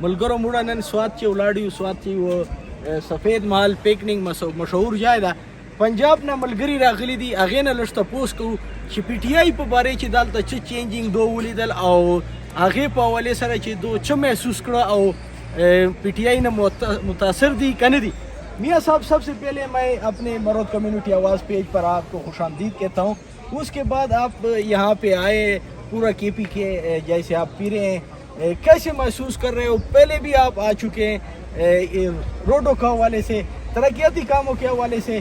ملګرو موږ نن سوات چې ولاړ یو. سوات چې سفید محل پکنیک مشهور ځای ده. پنجاب نه ملګري راغلي دي. هغې نه لږ تپوس کوو چې پی ټي آی په باره کې دلته څه چینجینګ دو ولیدل او هغې په حوالې سره چې دو څه محسوس کړه او پی ٹی آئی نے متاثر دی کہ نہیں دی. میاں صاحب سب سے پہلے میں اپنے مرود کمیونٹی آواز پیج پر آپ کو خوش آمدید کہتا ہوں. اس کے بعد آپ یہاں پہ آئے پورا کے پی کے جیسے آپ پی رہے ہیں, کیسے محسوس کر رہے ہو؟ پہلے بھی آپ آ چکے ہیں روڈوں کے حوالے سے, ترقیاتی کاموں کے حوالے سے,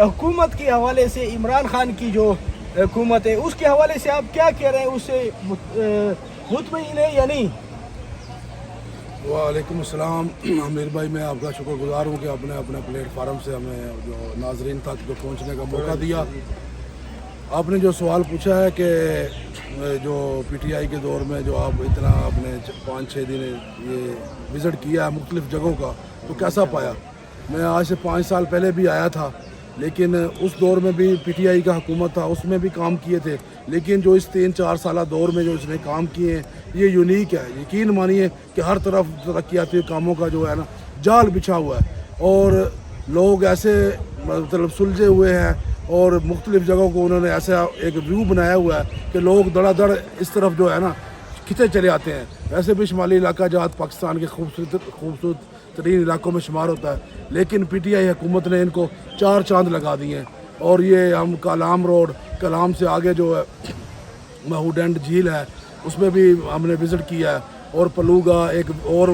حکومت کے حوالے سے, عمران خان کی جو حکومت ہے اس کے حوالے سے آپ کیا کہہ رہے ہیں؟ اس سے مطمئن ہے یا نہیں؟ وعلیکم السلام امیر بھائی, میں آپ کا شکر گزار ہوں کہ آپ نے اپنے پلیٹ فارم سے ہمیں جو ناظرین تک جو پہنچنے کا موقع دیا. آپ نے جو سوال پوچھا ہے کہ جو پی ٹی آئی کے دور میں جو آپ اتنا آپ نے 5-6 دن یہ وزٹ کیا ہے مختلف جگہوں کا, تو کیسا پایا؟ میں آج سے 5 سال پہلے بھی آیا تھا, لیکن اس دور میں بھی پی ٹی آئی کا حکومت تھا, اس میں بھی کام کیے تھے. لیکن جو اس 3-4 سالہ دور میں جو اس نے کام کیے ہیں یہ یونیک ہے. یقین مانیے کہ ہر طرف ترقیاتی کاموں کا جو ہے نا جال بچھا ہوا ہے, اور لوگ ایسے مطلب سلجھے ہوئے ہیں اور مختلف جگہوں کو انہوں نے ایسا ایک ویو بنایا ہوا ہے کہ لوگ دڑا دڑ اس طرف جو ہے نا کھنچے چلے آتے ہیں. ویسے بھی شمالی علاقہ جات پاکستان کے خوبصورت ترین علاقوں میں شمار ہوتا ہے, لیکن پی ٹی آئی حکومت نے ان کو 4 چاند لگا دیے ہیں. اور یہ ہم کالام روڈ, کلام سے آگے جو ہے مہوڈینڈ جھیل ہے, اس میں بھی ہم نے وزٹ کیا ہے. اور پلوگا ایک اور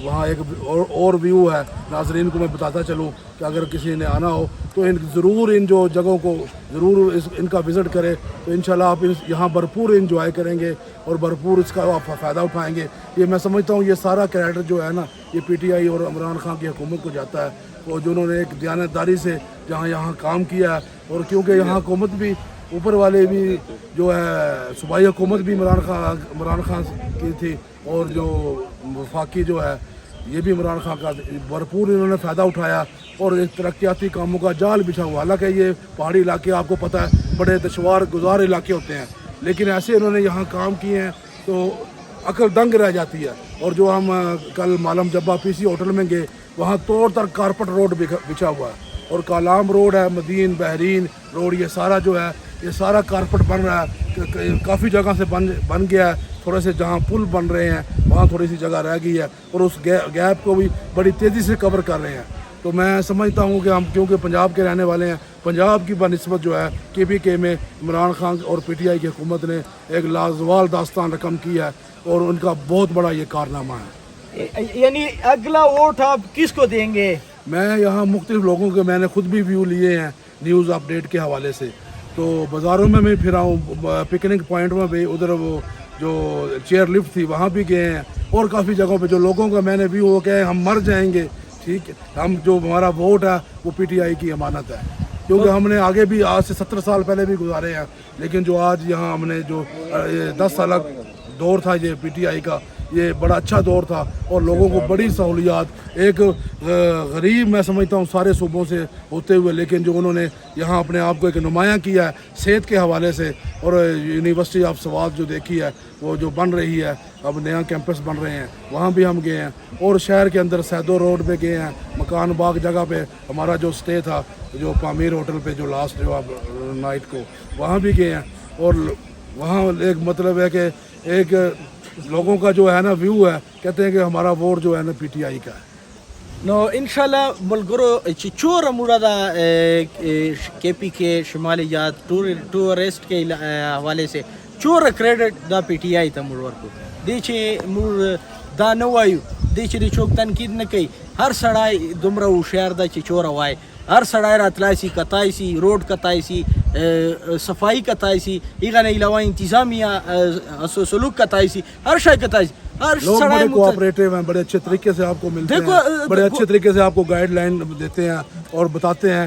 وہاں ایک اور ویو ہے. ناظرین کو میں بتاتا چلوں کہ اگر کسی نے آنا ہو تو ضرور ان جو جگہوں کو ضرور ان کا وزٹ کرے, تو انشاءاللہ آپ یہاں بھرپور انجوائے کریں گے اور بھرپور اس کا آپ فائدہ اٹھائیں گے. یہ میں سمجھتا ہوں یہ سارا کریڈٹ جو ہے نا یہ پی ٹی آئی اور عمران خان کی حکومت کو جاتا ہے, اور جنہوں نے ایک دیانتداری سے یہاں کام کیا ہے. اور کیونکہ یہاں حکومت بھی اوپر والے بھی جو ہے صوبائی حکومت بھی عمران خان کی تھی, اور جو وفاقی جو ہے یہ بھی عمران خان کا, بھرپور انہوں نے فائدہ اٹھایا اور ایک ترقیاتی کاموں کا جال بچھا ہوا. حالانکہ یہ پہاڑی علاقے آپ کو پتہ ہے بڑے دشوار گزار علاقے ہوتے ہیں, لیکن ایسے انہوں نے یہاں کام کیے ہیں تو عقل دنگ رہ جاتی ہے. اور جو ہم کل مالم جبہ پی سی ہوٹل میں گئے, وہاں طور تر کارپٹ روڈ بچھا ہوا ہے, اور کالام روڈ ہے, مدین بحرین روڈ, یہ سارا جو ہے یہ سارا کارپٹ بن رہا ہے. کافی جگہ سے بن گیا ہے. تھوڑے سے جہاں پل بن رہے ہیں وہاں تھوڑی سی جگہ رہ گئی ہے, اور اس گیپ کو بھی بڑی تیزی سے کور کر رہے ہیں. تو میں سمجھتا ہوں کہ ہم کیونکہ پنجاب کے رہنے والے ہیں, پنجاب کی بنسبت جو ہے کے پی کے میں عمران خان اور پی ٹی آئی کی حکومت نے ایک لازوال داستان رقم کی ہے, اور ان کا بہت بڑا یہ کارنامہ ہے. یعنی اگلا ووٹ آپ کس کو دیں گے؟ میں یہاں مختلف لوگوں کے میں نے خود بھی ویو لیے ہیں نیوز اپڈیٹ کے حوالے سے. تو بازاروں میں پھرا ہوں, پکنک پوائنٹ میں بھی, ادھر وہ جو چیئر لفٹ تھی وہاں بھی گئے ہیں, اور کافی جگہوں پہ جو لوگوں کا میں نے ویو ہو کہ ہم مر جائیں گے, ٹھیک ہے, ہم جو ہمارا ووٹ ہے وہ پی ٹی آئی کی امانت ہے. کیونکہ ہم نے آگے بھی آج سے 17 سال پہلے بھی گزارے ہیں, لیکن جو آج یہاں ہم نے جو 10 سالہ دور تھا یہ پی ٹی آئی کا, یہ بڑا اچھا دور تھا, اور لوگوں کو بڑی سہولیات, ایک غریب میں سمجھتا ہوں سارے صوبوں سے ہوتے ہوئے, لیکن جو انہوں نے یہاں اپنے آپ کو ایک نمایاں کیا ہے صحت کے حوالے سے. اور یونیورسٹی آف سوات جو دیکھی ہے وہ جو بن رہی ہے, اب نیا کیمپس بن رہے ہیں, وہاں بھی ہم گئے ہیں. اور شہر کے اندر سیدو روڈ پہ گئے ہیں, مکان باغ جگہ پہ ہمارا جو اسٹے تھا جو پامیر ہوٹل پہ جو لاسٹ جو اب نائٹ کو, وہاں بھی گئے ہیں. اور وہاں ایک مطلب ہے کہ ایک لوگوں کا جو ہے نا ویو ہے, کہتے ہیں کہ ہمارا ووٹ جو ہے نا پی ٹی آئی کا ہے. نو انشاءاللہ ملګرو چې چوره موږ دا کے پی کے شمالی جات ټورسټ کې حوالے سے چوره کریډټ دا پی ټی آئی ته موږ ورکو. دی چې موږ دا نه وایو, دی چې د چوک تنقید نه کوي, هر سړی دومره هوښیار ده چې چوره وایي. هر سړی راتلی سي, کتای سي, روډ کتای سي, صفائی کتای سي, هغه نه علاوه انتظامیہ سلوک کتای سي, ہر شے کتای سي. لوگ بڑے کوآپریٹیو ہیں, بڑے اچھے طریقے سے آپ کو ملتے ہیں, بڑے اچھے طریقے سے آپ کو گائیڈ لائن دیتے ہیں اور بتاتے ہیں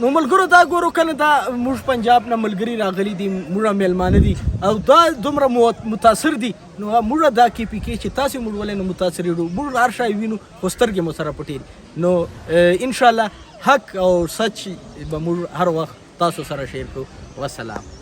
نو ملګرو دا ګورو کنه دا موږ پنجاب نه ملګری راغلي دي موږ میلمانه دي او دا دومره متاثر دي نو موږ دا KPK چې تاسو موږ ولې نه متاثر یو موږ هر شای وینو پوسترګې مو سره پټي نو ان شاء الله حق او سچ به موږ هر وخت تاسو سره شیر کوو. والسلام.